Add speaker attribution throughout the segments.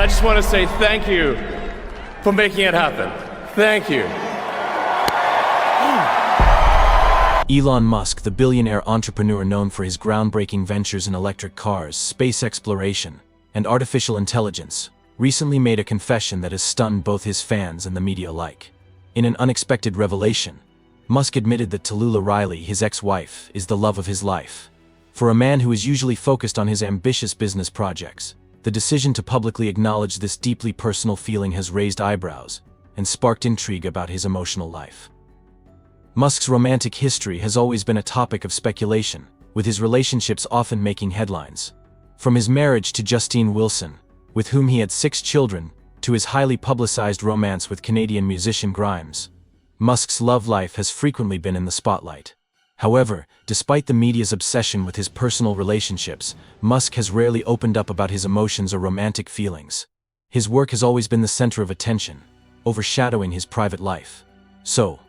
Speaker 1: I just want to say thank you for making it happen. Thank you.
Speaker 2: Elon Musk, the billionaire entrepreneur known for his groundbreaking ventures in electric cars, space exploration, and artificial intelligence, recently made a confession that has stunned both his fans and the media alike. In an unexpected revelation, Musk admitted that Talulah Riley, his ex-wife, is the love of his life. For a man who is usually focused on his ambitious business projects, the decision to publicly acknowledge this deeply personal feeling has raised eyebrows and sparked intrigue about his emotional life. Musk's romantic history has always been a topic of speculation, with his relationships often making headlines. From his marriage to Justine Wilson, with whom he had 6 children, to his highly publicized romance with Canadian musician Grimes, Musk's love life has frequently been in the spotlight. However, despite the media's obsession with his personal relationships, Musk has rarely opened up about his emotions or romantic feelings. His work has always been the center of attention, overshadowing his private life. So,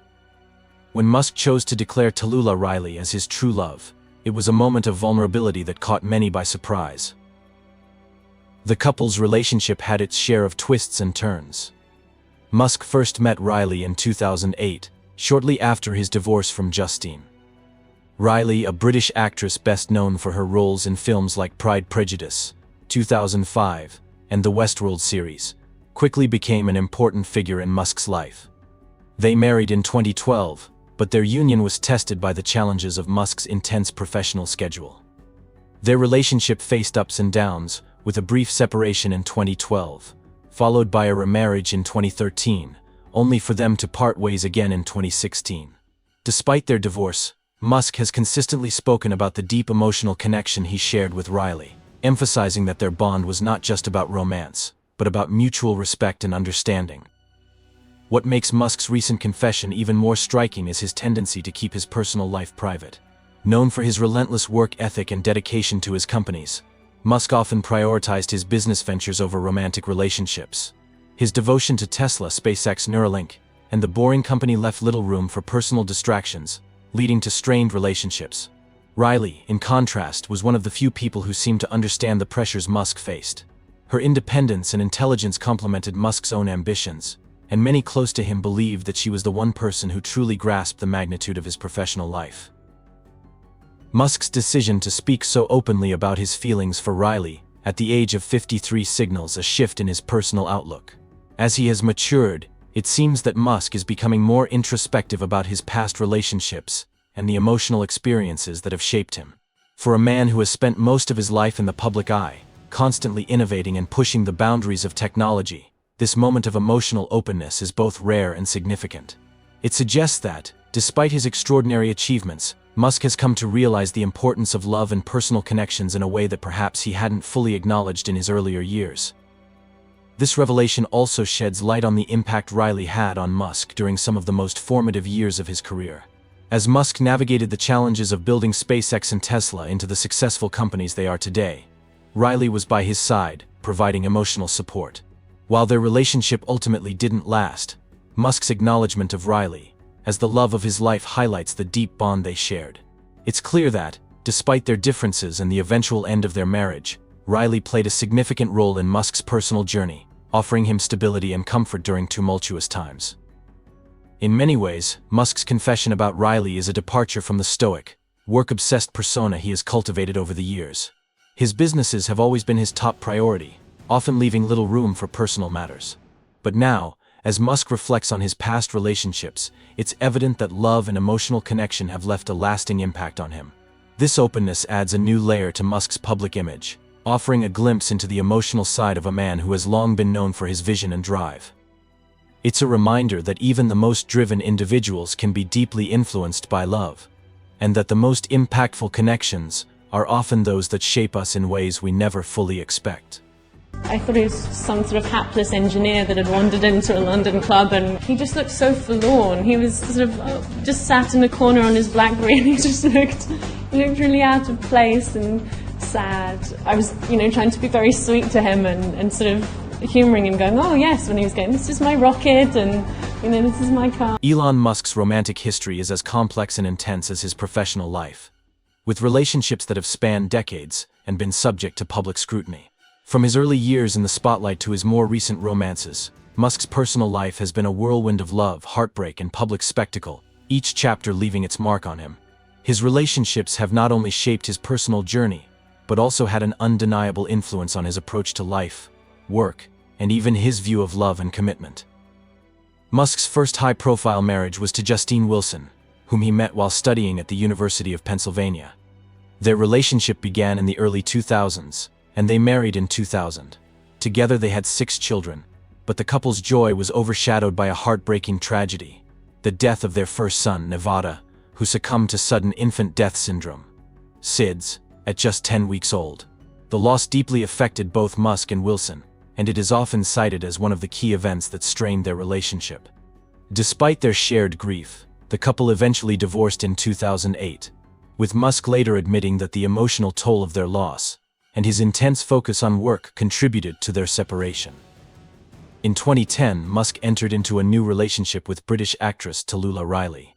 Speaker 2: when Musk chose to declare Talulah Riley as his true love, it was a moment of vulnerability that caught many by surprise. The couple's relationship had its share of twists and turns. Musk first met Riley in 2008, shortly after his divorce from Justine. Riley, a British actress best known for her roles in films like Pride, Prejudice, 2005, and the Westworld series, quickly became an important figure in Musk's life. They married in 2012, but their union was tested by the challenges of Musk's intense professional schedule. Their relationship faced ups and downs, with a brief separation in 2012, followed by a remarriage in 2013, only for them to part ways again in 2016. Despite their divorce, Musk has consistently spoken about the deep emotional connection he shared with Riley, emphasizing that their bond was not just about romance, but about mutual respect and understanding. What makes Musk's recent confession even more striking is his tendency to keep his personal life private. Known for his relentless work ethic and dedication to his companies, Musk often prioritized his business ventures over romantic relationships. His devotion to Tesla, SpaceX, Neuralink, and the Boring Company left little room for personal distractions, leading to strained relationships. Riley, in contrast, was one of the few people who seemed to understand the pressures Musk faced. Her independence and intelligence complemented Musk's own ambitions, and many close to him believed that she was the one person who truly grasped the magnitude of his professional life. Musk's decision to speak so openly about his feelings for Riley at the age of 53 signals a shift in his personal outlook. As he has matured, it seems that Musk is becoming more introspective about his past relationships and the emotional experiences that have shaped him. For a man who has spent most of his life in the public eye, constantly innovating and pushing the boundaries of technology, this moment of emotional openness is both rare and significant. It suggests that, despite his extraordinary achievements, Musk has come to realize the importance of love and personal connections in a way that perhaps he hadn't fully acknowledged in his earlier years. This revelation also sheds light on the impact Riley had on Musk during some of the most formative years of his career. As Musk navigated the challenges of building SpaceX and Tesla into the successful companies they are today, Riley was by his side, providing emotional support. While their relationship ultimately didn't last, Musk's acknowledgement of Riley as the love of his life highlights the deep bond they shared. It's clear that, despite their differences and the eventual end of their marriage, Riley played a significant role in Musk's personal journey, offering him stability and comfort during tumultuous times. In many ways, Musk's confession about Riley is a departure from the stoic, work-obsessed persona he has cultivated over the years. His businesses have always been his top priority, often leaving little room for personal matters. But now, as Musk reflects on his past relationships, it's evident that love and emotional connection have left a lasting impact on him. This openness adds a new layer to Musk's public image, offering a glimpse into the emotional side of a man who has long been known for his vision and drive. It's a reminder that even the most driven individuals can be deeply influenced by love, and that the most impactful connections are often those that shape us in ways we never fully expect.
Speaker 3: I thought he was some sort of hapless engineer that had wandered into a London club, and he just looked so forlorn. He was sort of just sat in a corner on his BlackBerry, and he looked really out of place and sad. I was, trying to be very sweet to him and sort of humouring him, going, "Oh yes," when he was going, "This is my rocket, and this is my car."
Speaker 2: Elon Musk's romantic history is as complex and intense as his professional life, with relationships that have spanned decades and been subject to public scrutiny. From his early years in the spotlight to his more recent romances, Musk's personal life has been a whirlwind of love, heartbreak, and public spectacle, each chapter leaving its mark on him. His relationships have not only shaped his personal journey, but also had an undeniable influence on his approach to life, work, and even his view of love and commitment. Musk's first high-profile marriage was to Justine Wilson, whom he met while studying at the University of Pennsylvania. Their relationship began in the early 2000s, and they married in 2000. Together they had 6 children, but the couple's joy was overshadowed by a heartbreaking tragedy: the death of their first son, Nevada, who succumbed to sudden infant death syndrome, SIDS, at just 10 weeks old. The loss deeply affected both Musk and Wilson, and it is often cited as one of the key events that strained their relationship. Despite their shared grief, the couple eventually divorced in 2008, with Musk later admitting that the emotional toll of their loss and his intense focus on work contributed to their separation. In 2010, Musk entered into a new relationship with British actress Talulah Riley.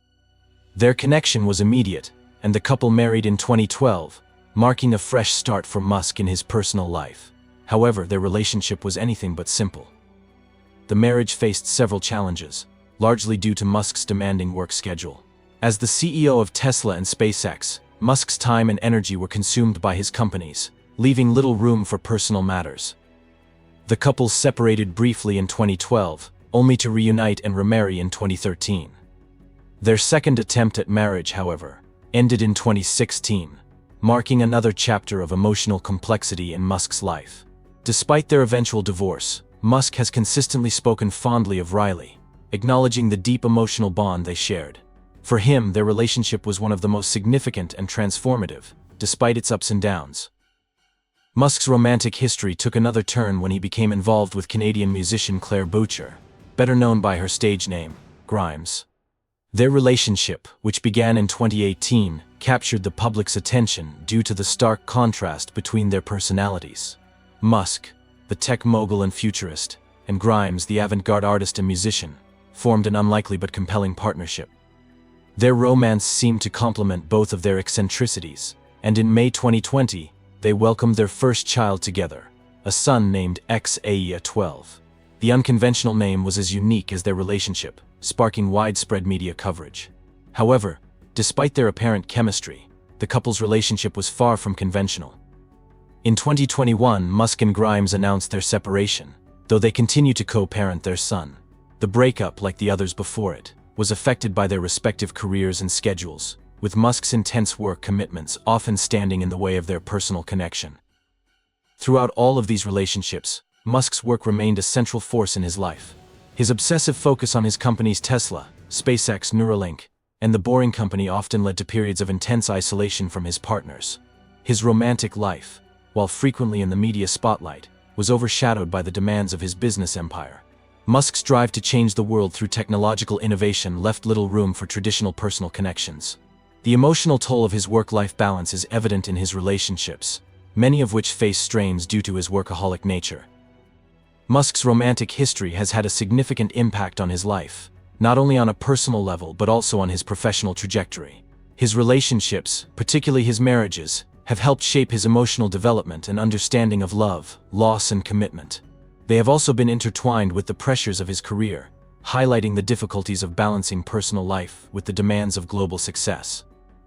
Speaker 2: Their connection was immediate, and the couple married in 2012, marking a fresh start for Musk in his personal life. However, their relationship was anything but simple. The marriage faced several challenges, largely due to Musk's demanding work schedule. As the CEO of Tesla and SpaceX, Musk's time and energy were consumed by his companies, leaving little room for personal matters. The couple separated briefly in 2012, only to reunite and remarry in 2013. Their second attempt at marriage, however, ended in 2016, marking another chapter of emotional complexity in Musk's life. Despite their eventual divorce, Musk has consistently spoken fondly of Riley, acknowledging the deep emotional bond they shared. For him, their relationship was one of the most significant and transformative, despite its ups and downs. Musk's romantic history took another turn when he became involved with Canadian musician Claire Boucher, better known by her stage name, Grimes. Their relationship, which began in 2018, captured the public's attention due to the stark contrast between their personalities. Musk, the tech mogul and futurist, and Grimes, the avant-garde artist and musician, formed an unlikely but compelling partnership. Their romance seemed to complement both of their eccentricities, and in May 2020, they welcomed their first child together, a son named Xaia12. The unconventional name was as unique as their relationship, sparking widespread media coverage. However, despite their apparent chemistry, the couple's relationship was far from conventional. In 2021, Musk and Grimes announced their separation, though they continue to co-parent their son. The breakup, like the others before it, was affected by their respective careers and schedules, with Musk's intense work commitments often standing in the way of their personal connection. Throughout all of these relationships, Musk's work remained a central force in his life. His obsessive focus on his companies Tesla, SpaceX, Neuralink, and the Boring Company often led to periods of intense isolation from his partners. His romantic life, while frequently in the media spotlight, was overshadowed by the demands of his business empire. Musk's drive to change the world through technological innovation left little room for traditional personal connections. The emotional toll of his work-life balance is evident in his relationships, many of which face strains due to his workaholic nature. Musk's romantic history has had a significant impact on his life, not only on a personal level but also on his professional trajectory. His relationships, particularly his marriages, have helped shape his emotional development and understanding of love, loss, and commitment. They have also been intertwined with the pressures of his career, highlighting the difficulties of balancing personal life with the demands of global success.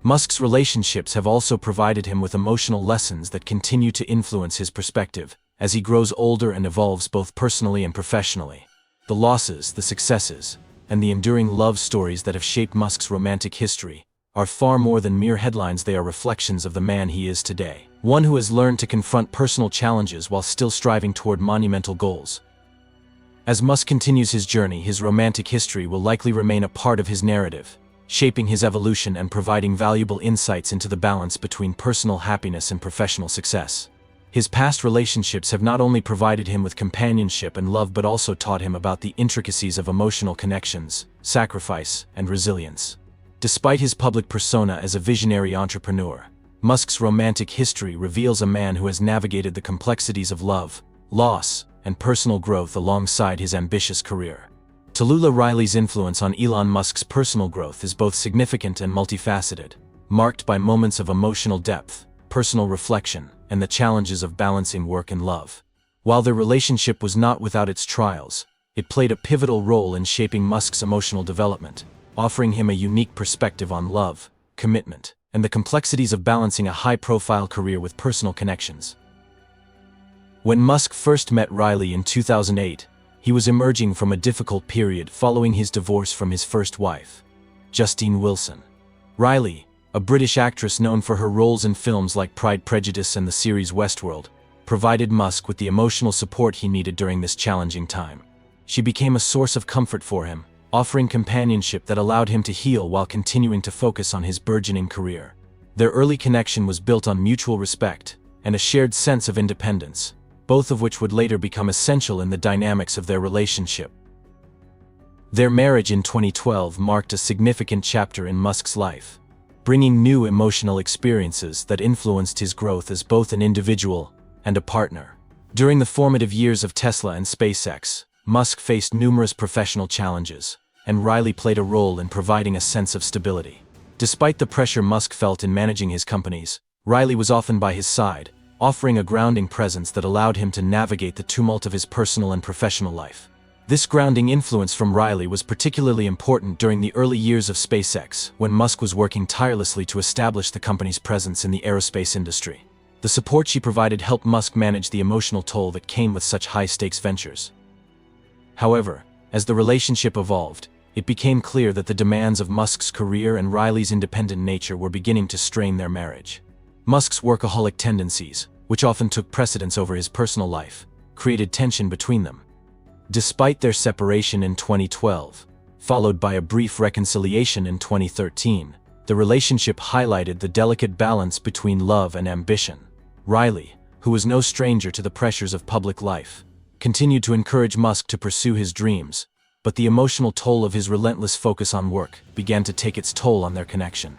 Speaker 2: Musk's relationships have also provided him with emotional lessons that continue to influence his perspective as he grows older and evolves both personally and professionally. The losses, the successes, and the enduring love stories that have shaped Musk's romantic history are far more than mere headlines. They are reflections of the man he is today, one who has learned to confront personal challenges while still striving toward monumental goals. As Musk continues his journey, his romantic history will likely remain a part of his narrative, shaping his evolution and providing valuable insights into the balance between personal happiness and professional success. His past relationships have not only provided him with companionship and love but also taught him about the intricacies of emotional connections, sacrifice, and resilience. Despite his public persona as a visionary entrepreneur, Musk's romantic history reveals a man who has navigated the complexities of love, loss, and personal growth alongside his ambitious career. Talulah Riley's influence on Elon Musk's personal growth is both significant and multifaceted, marked by moments of emotional depth, personal reflection, and the challenges of balancing work and love. While their relationship was not without its trials, it played a pivotal role in shaping Musk's emotional development, offering him a unique perspective on love, commitment, and the complexities of balancing a high-profile career with personal connections. When Musk first met Riley in 2008, he was emerging from a difficult period following his divorce from his first wife, Justine Wilson. Riley, a British actress known for her roles in films like Pride, Prejudice and the series Westworld, provided Musk with the emotional support he needed during this challenging time. She became a source of comfort for him, offering companionship that allowed him to heal while continuing to focus on his burgeoning career. Their early connection was built on mutual respect and a shared sense of independence, both of which would later become essential in the dynamics of their relationship. Their marriage in 2012 marked a significant chapter in Musk's life, bringing new emotional experiences that influenced his growth as both an individual and a partner. During the formative years of Tesla and SpaceX, Musk faced numerous professional challenges, and Riley played a role in providing a sense of stability. Despite the pressure Musk felt in managing his companies, Riley was often by his side, offering a grounding presence that allowed him to navigate the tumult of his personal and professional life. This grounding influence from Riley was particularly important during the early years of SpaceX, when Musk was working tirelessly to establish the company's presence in the aerospace industry. The support she provided helped Musk manage the emotional toll that came with such high-stakes ventures. However, as the relationship evolved, it became clear that the demands of Musk's career and Riley's independent nature were beginning to strain their marriage. Musk's workaholic tendencies, which often took precedence over his personal life, created tension between them. Despite their separation in 2012, followed by a brief reconciliation in 2013, the relationship highlighted the delicate balance between love and ambition. Riley, who was no stranger to the pressures of public life, continued to encourage Musk to pursue his dreams, but the emotional toll of his relentless focus on work began to take its toll on their connection.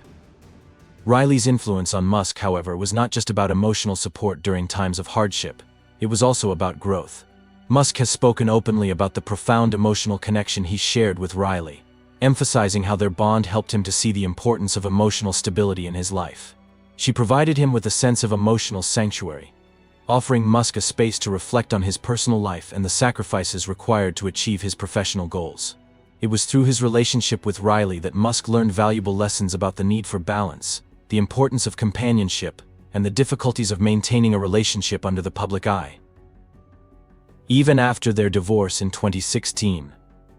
Speaker 2: Riley's influence on Musk, however, was not just about emotional support during times of hardship, it was also about growth. Musk has spoken openly about the profound emotional connection he shared with Riley, emphasizing how their bond helped him to see the importance of emotional stability in his life. She provided him with a sense of emotional sanctuary, offering Musk a space to reflect on his personal life and the sacrifices required to achieve his professional goals. It was through his relationship with Riley that Musk learned valuable lessons about the need for balance, the importance of companionship, and the difficulties of maintaining a relationship under the public eye. Even after their divorce in 2016,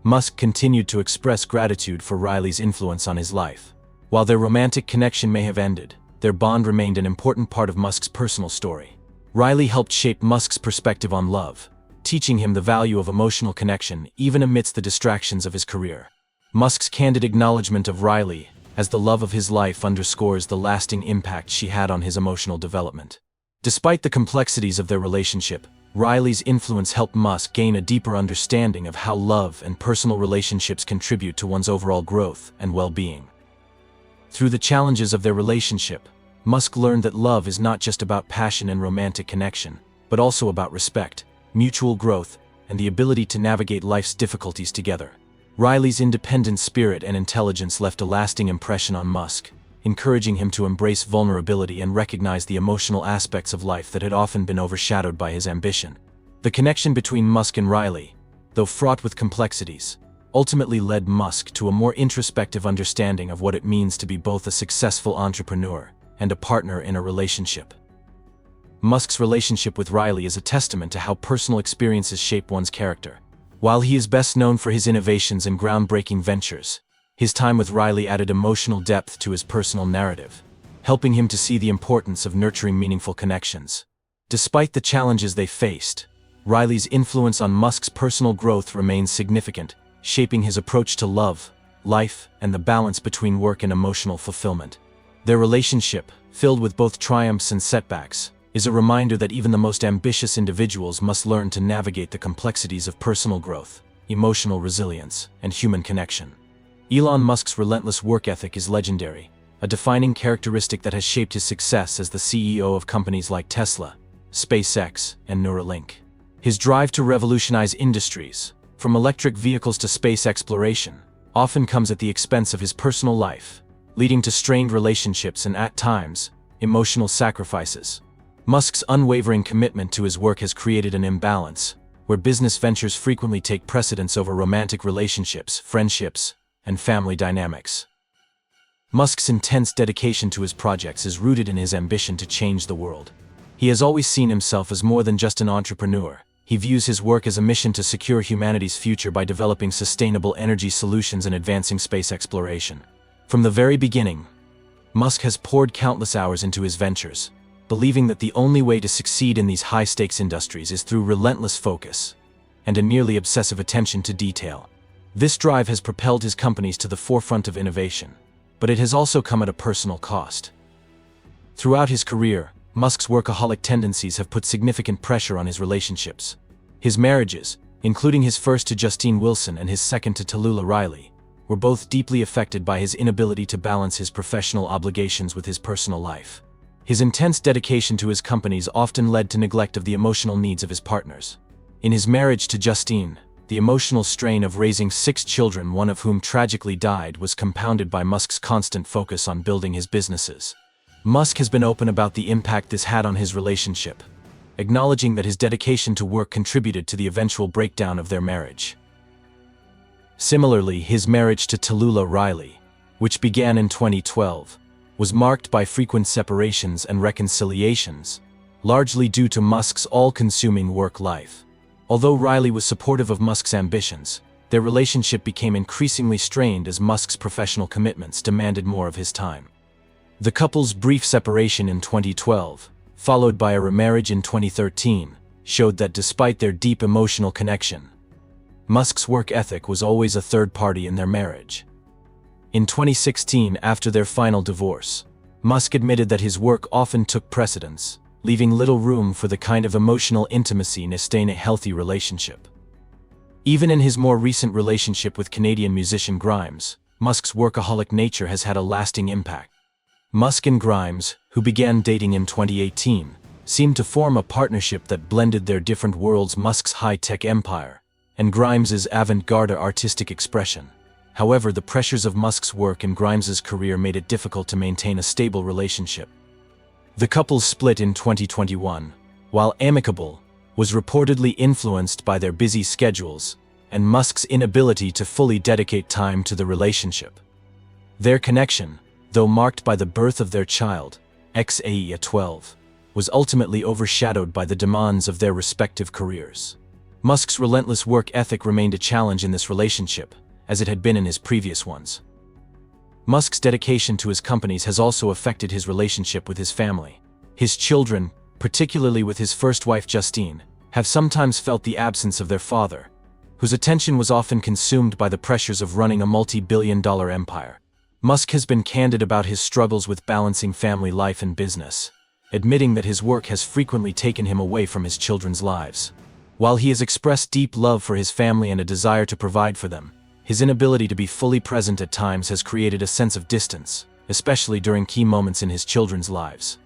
Speaker 2: Musk continued to express gratitude for Riley's influence on his life. While their romantic connection may have ended, their bond remained an important part of Musk's personal story. Riley helped shape Musk's perspective on love, teaching him the value of emotional connection even amidst the distractions of his career. Musk's candid acknowledgement of Riley as the love of his life underscores the lasting impact she had on his emotional development. Despite the complexities of their relationship, Riley's influence helped Musk gain a deeper understanding of how love and personal relationships contribute to one's overall growth and well-being. Through the challenges of their relationship, Musk learned that love is not just about passion and romantic connection, but also about respect, mutual growth, and the ability to navigate life's difficulties together. Riley's independent spirit and intelligence left a lasting impression on Musk, encouraging him to embrace vulnerability and recognize the emotional aspects of life that had often been overshadowed by his ambition. The connection between Musk and Riley, though fraught with complexities, ultimately led Musk to a more introspective understanding of what it means to be both a successful entrepreneur and a partner in a relationship. Musk's relationship with Riley is a testament to how personal experiences shape one's character. While he is best known for his innovations and groundbreaking ventures, his time with Riley added emotional depth to his personal narrative, helping him to see the importance of nurturing meaningful connections. Despite the challenges they faced, Riley's influence on Musk's personal growth remains significant, shaping his approach to love, life, and the balance between work and emotional fulfillment. Their relationship, filled with both triumphs and setbacks, is a reminder that even the most ambitious individuals must learn to navigate the complexities of personal growth, emotional resilience, and human connection. Elon Musk's relentless work ethic is legendary, a defining characteristic that has shaped his success as the CEO of companies like Tesla, SpaceX, and Neuralink. His drive to revolutionize industries, from electric vehicles to space exploration, often comes at the expense of his personal life, leading to strained relationships and, at times, emotional sacrifices. Musk's unwavering commitment to his work has created an imbalance, where business ventures frequently take precedence over romantic relationships, friendships, and family dynamics. Musk's intense dedication to his projects is rooted in his ambition to change the world. He has always seen himself as more than just an entrepreneur. He views his work as a mission to secure humanity's future by developing sustainable energy solutions and advancing space exploration. From the very beginning, Musk has poured countless hours into his ventures, believing that the only way to succeed in these high-stakes industries is through relentless focus and a nearly obsessive attention to detail. This drive has propelled his companies to the forefront of innovation, but it has also come at a personal cost. Throughout his career, Musk's workaholic tendencies have put significant pressure on his relationships. His marriages, including his first to Justine Wilson and his second to Talulah Riley, were both deeply affected by his inability to balance his professional obligations with his personal life. His intense dedication to his companies often led to neglect of the emotional needs of his partners. In his marriage to Justine, the emotional strain of raising 6 children, one of whom tragically died, was compounded by Musk's constant focus on building his businesses. Musk has been open about the impact this had on his relationship, acknowledging that his dedication to work contributed to the eventual breakdown of their marriage. Similarly, his marriage to Talulah Riley, which began in 2012, was marked by frequent separations and reconciliations, largely due to Musk's all-consuming work life. Although Riley was supportive of Musk's ambitions, their relationship became increasingly strained as Musk's professional commitments demanded more of his time. The couple's brief separation in 2012, followed by a remarriage in 2013, showed that despite their deep emotional connection, Musk's work ethic was always a third party in their marriage. In 2016, after their final divorce, Musk admitted that his work often took precedence, leaving little room for the kind of emotional intimacy necessary in a healthy relationship. Even in his more recent relationship with Canadian musician Grimes, Musk's workaholic nature has had a lasting impact. Musk and Grimes, who began dating in 2018, seemed to form a partnership that blended their different worlds: Musk's high-tech empire and Grimes's avant-garde artistic expression. However, the pressures of Musk's work and Grimes's career made it difficult to maintain a stable relationship. The couple split in 2021, while amicable, was reportedly influenced by their busy schedules and Musk's inability to fully dedicate time to the relationship. Their connection, though marked by the birth of their child, XAEA12, was ultimately overshadowed by the demands of their respective careers. Musk's relentless work ethic remained a challenge in this relationship, as it had been in his previous ones. Musk's dedication to his companies has also affected his relationship with his family. His children, particularly with his first wife Justine, have sometimes felt the absence of their father, whose attention was often consumed by the pressures of running a multi-billion-dollar empire. Musk has been candid about his struggles with balancing family life and business, admitting that his work has frequently taken him away from his children's lives. While he has expressed deep love for his family and a desire to provide for them, his inability to be fully present at times has created a sense of distance, especially during key moments in his children's lives.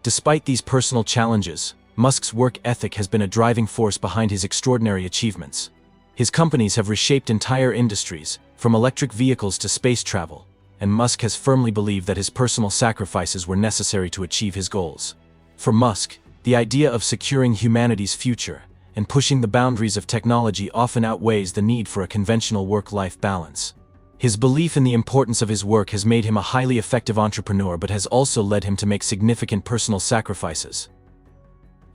Speaker 2: Despite these personal challenges, Musk's work ethic has been a driving force behind his extraordinary achievements. His companies have reshaped entire industries, from electric vehicles to space travel, and Musk has firmly believed that his personal sacrifices were necessary to achieve his goals. For Musk, the idea of securing humanity's future and pushing the boundaries of technology often outweighs the need for a conventional work-life balance. His belief in the importance of his work has made him a highly effective entrepreneur, but has also led him to make significant personal sacrifices.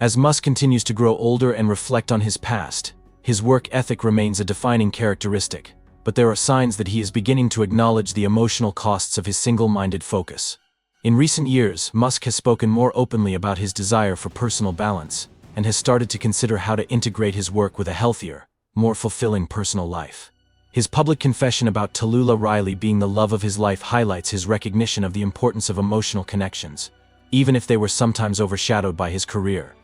Speaker 2: As Musk continues to grow older and reflect on his past, his work ethic remains a defining characteristic, but there are signs that he is beginning to acknowledge the emotional costs of his single-minded focus. In recent years, Musk has spoken more openly about his desire for personal balance, and has started to consider how to integrate his work with a healthier, more fulfilling personal life. His public confession about Talulah Riley being the love of his life highlights his recognition of the importance of emotional connections, even if they were sometimes overshadowed by his career.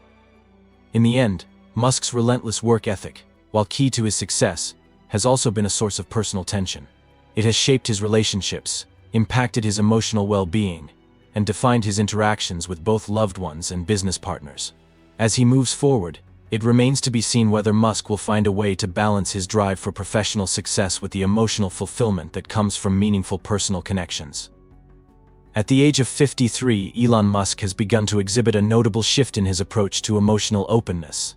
Speaker 2: In the end, Musk's relentless work ethic, while key to his success, has also been a source of personal tension. It has shaped his relationships, impacted his emotional well-being, and defined his interactions with both loved ones and business partners. As he moves forward, it remains to be seen whether Musk will find a way to balance his drive for professional success with the emotional fulfillment that comes from meaningful personal connections. At the age of 53, Elon Musk has begun to exhibit a notable shift in his approach to emotional openness,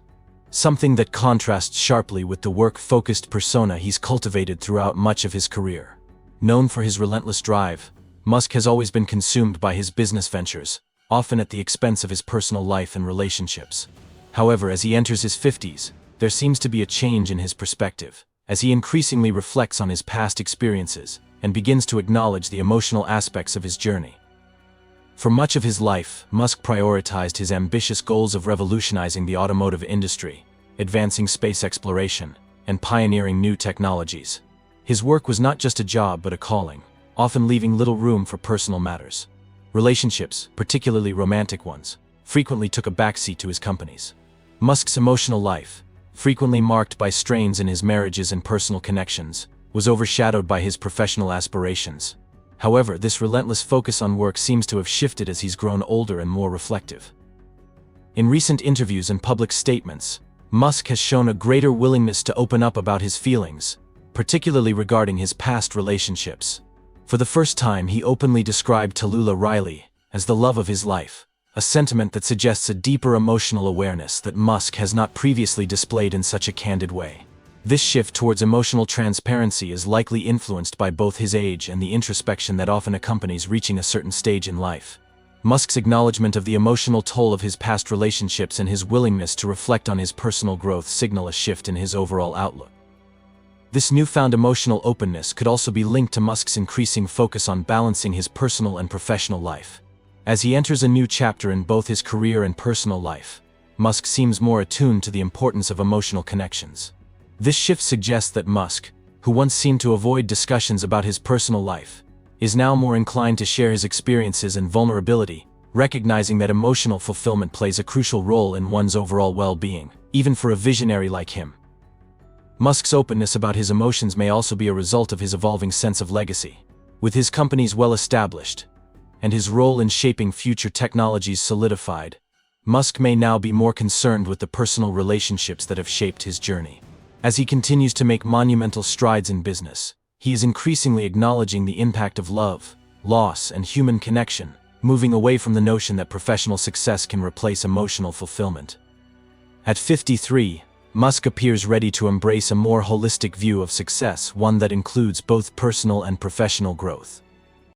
Speaker 2: something that contrasts sharply with the work-focused persona he's cultivated throughout much of his career. Known for his relentless drive, Musk has always been consumed by his business ventures, often at the expense of his personal life and relationships. However, as he enters his 50s, there seems to be a change in his perspective, as he increasingly reflects on his past experiences and begins to acknowledge the emotional aspects of his journey. For much of his life, Musk prioritized his ambitious goals of revolutionizing the automotive industry, advancing space exploration, and pioneering new technologies. His work was not just a job but a calling, often leaving little room for personal matters. Relationships, particularly romantic ones, frequently took a backseat to his companies. Musk's emotional life, frequently marked by strains in his marriages and personal connections, was overshadowed by his professional aspirations. However, this relentless focus on work seems to have shifted as he's grown older and more reflective. In recent interviews and public statements, Musk has shown a greater willingness to open up about his feelings, particularly regarding his past relationships. For the first time, he openly described Talulah Riley as the love of his life, a sentiment that suggests a deeper emotional awareness that Musk has not previously displayed in such a candid way. This shift towards emotional transparency is likely influenced by both his age and the introspection that often accompanies reaching a certain stage in life. Musk's acknowledgement of the emotional toll of his past relationships and his willingness to reflect on his personal growth signal a shift in his overall outlook. This newfound emotional openness could also be linked to Musk's increasing focus on balancing his personal and professional life. As he enters a new chapter in both his career and personal life, Musk seems more attuned to the importance of emotional connections. This shift suggests that Musk, who once seemed to avoid discussions about his personal life, is now more inclined to share his experiences and vulnerability, recognizing that emotional fulfillment plays a crucial role in one's overall well-being, even for a visionary like him. Musk's openness about his emotions may also be a result of his evolving sense of legacy. With his companies well established, and his role in shaping future technologies solidified, Musk may now be more concerned with the personal relationships that have shaped his journey. As he continues to make monumental strides in business, he is increasingly acknowledging the impact of love, loss, and human connection, moving away from the notion that professional success can replace emotional fulfillment. At 53, Musk appears ready to embrace a more holistic view of success, one that includes both personal and professional growth.